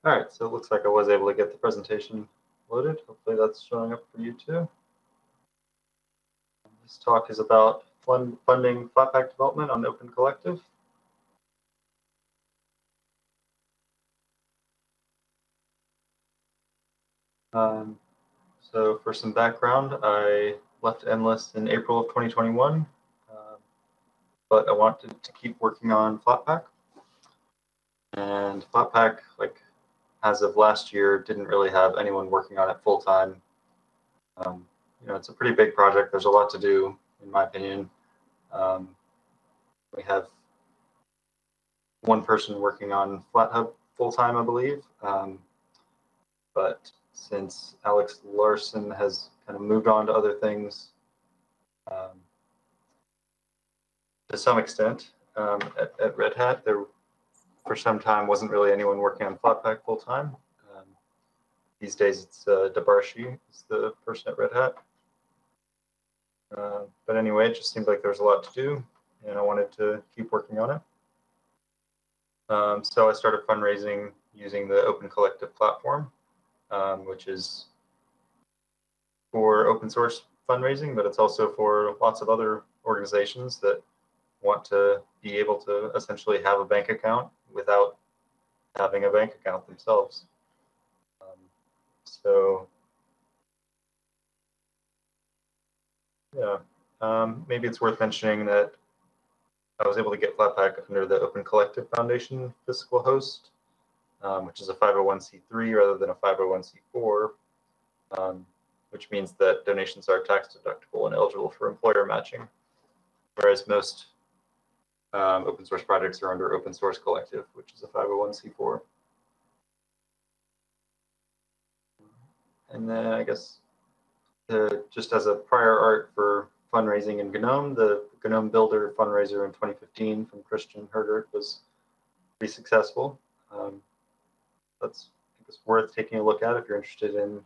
All right, so it looks like I was able to get the presentation loaded. Hopefully that's showing up for you too. This talk is about funding Flatpak development on Open Collective. So for some background, I left Endless in April of 2021, but I wanted to keep working on Flatpak. And Flatpak, like as of last year, didn't really have anyone working on it full time. It's a pretty big project. There's a lot to do, in my opinion. We have one person working on FlatHub full time, I believe. But since Alex Larson has kind of moved on to other things, to some extent, at Red Hat, there for some time wasn't really anyone working on Flatpak full time. These days, it's Dabarshi is the person at Red Hat. But anyway, it just seemed like there was a lot to do, and I wanted to keep working on it. So I started fundraising using the Open Collective platform, which is for open source fundraising, but it's also for lots of other organizations that want to be able to essentially have a bank account without having a bank account themselves. Maybe it's worth mentioning that I was able to get Flatpak under the Open Collective Foundation fiscal host, which is a 501c3 rather than a 501c4, which means that donations are tax deductible and eligible for employer matching, whereas most open source projects are under Open Source Collective, which is a 501c4. And then I guess just as a prior art for fundraising in GNOME, the GNOME Builder fundraiser in 2015 from Christian Hergert was pretty successful. That's I guess worth taking a look at if you're interested in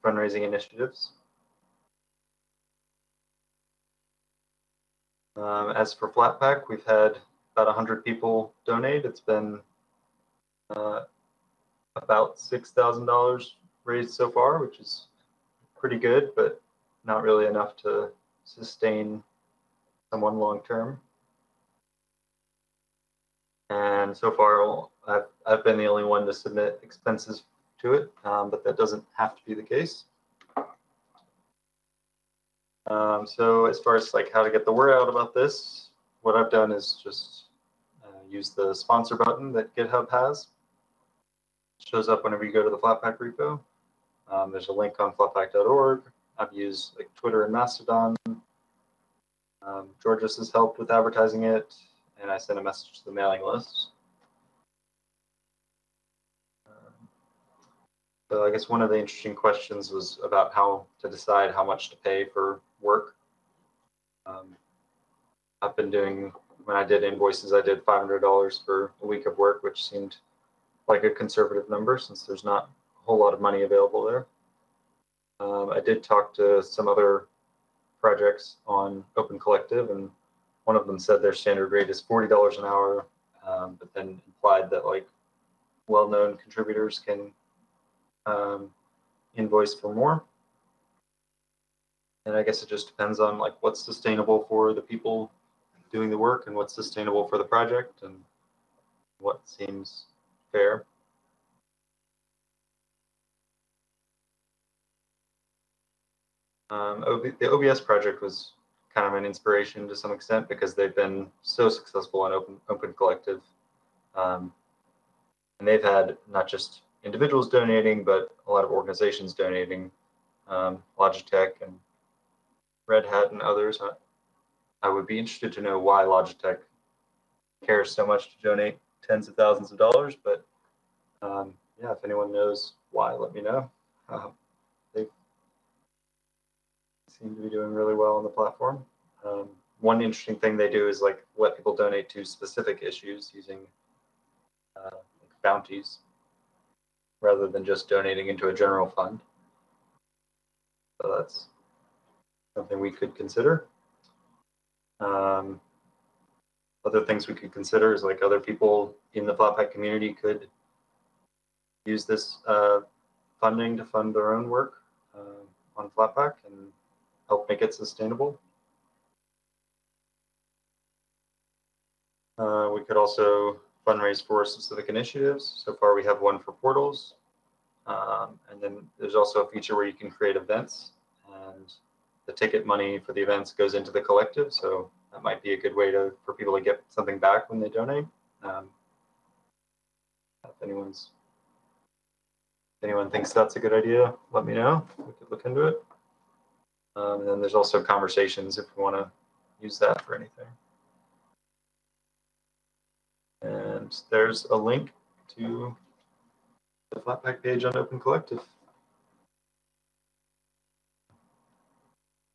fundraising initiatives. As for Flatpak, we've had about 100 people donate. It's been about $6,000 raised so far, which is pretty good, but not really enough to sustain someone long term. And so far, I've been the only one to submit expenses to it, but that doesn't have to be the case. So as far as like how to get the word out about this, what I've done is just use the sponsor button that GitHub has. It shows up whenever you go to the Flatpak repo. There's a link on flatpak.org. I've used like Twitter and Mastodon. Georges has helped with advertising it, and I sent a message to the mailing list. So I guess one of the interesting questions was about how to decide how much to pay for work. I've been doing, when I did invoices, I did $500 for a week of work, which seemed like a conservative number since there's not a whole lot of money available there. I did talk to some other projects on Open Collective, and one of them said their standard rate is $40 an hour, but then implied that like well-known contributors can invoice for more. And I guess it just depends on like what's sustainable for the people doing the work and what's sustainable for the project and what seems fair. The OBS project was kind of an inspiration to some extent because they've been so successful on Open Collective. And they've had not just individuals donating, but a lot of organizations donating, Logitech and Red Hat and others. I would be interested to know why Logitech cares so much to donate tens of thousands of dollars, but yeah, if anyone knows why, let me know. They seem to be doing really well on the platform. One interesting thing they do is like let people donate to specific issues using bounties rather than just donating into a general fund. So that's something we could consider. Other things we could consider is like other people in the Flatpak community could use this funding to fund their own work on Flatpak and help make it sustainable. We could also fundraise for specific initiatives. So far, we have one for portals. And then there's also a feature where you can create events, and the ticket money for the events goes into the collective. So that might be a good way for people to get something back when they donate. If anyone thinks that's a good idea, let me know. We could look into it. And then there's also conversations if we want to use that for anything. And there's a link to the Flatpak page on Open Collective.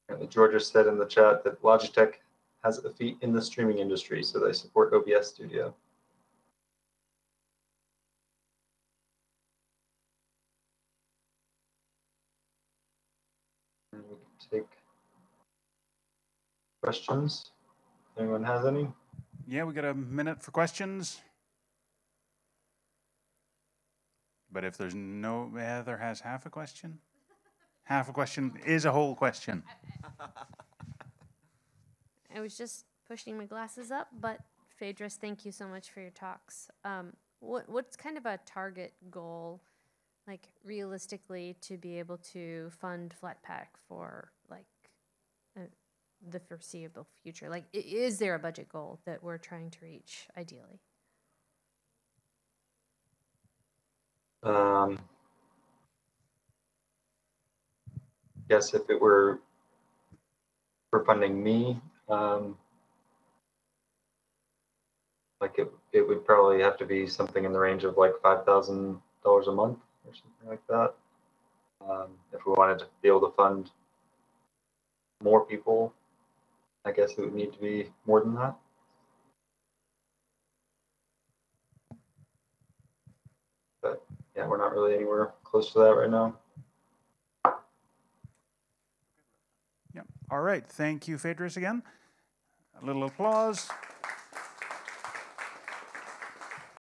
And Georgia said in the chat that Logitech has a feet in the streaming industry, so they support OBS Studio. And we can take questions. If anyone has any? Yeah, we got a minute for questions. But if there's no, Heather has half a question. Half a question is a whole question. I was just pushing my glasses up, but Phaedrus, thank you so much for your talks. What's kind of a target goal, like realistically, to be able to fund Flatpak for like the foreseeable future? Like, is there a budget goal that we're trying to reach ideally? Yes, if it were for funding me, like it would probably have to be something in the range of like $5,000 a month or something like that. If we wanted to be able to fund more people, I guess it would need to be more than that. But yeah, we're not really anywhere close to that right now. Yeah. All right. Thank you, Phaedrus, again. A little applause.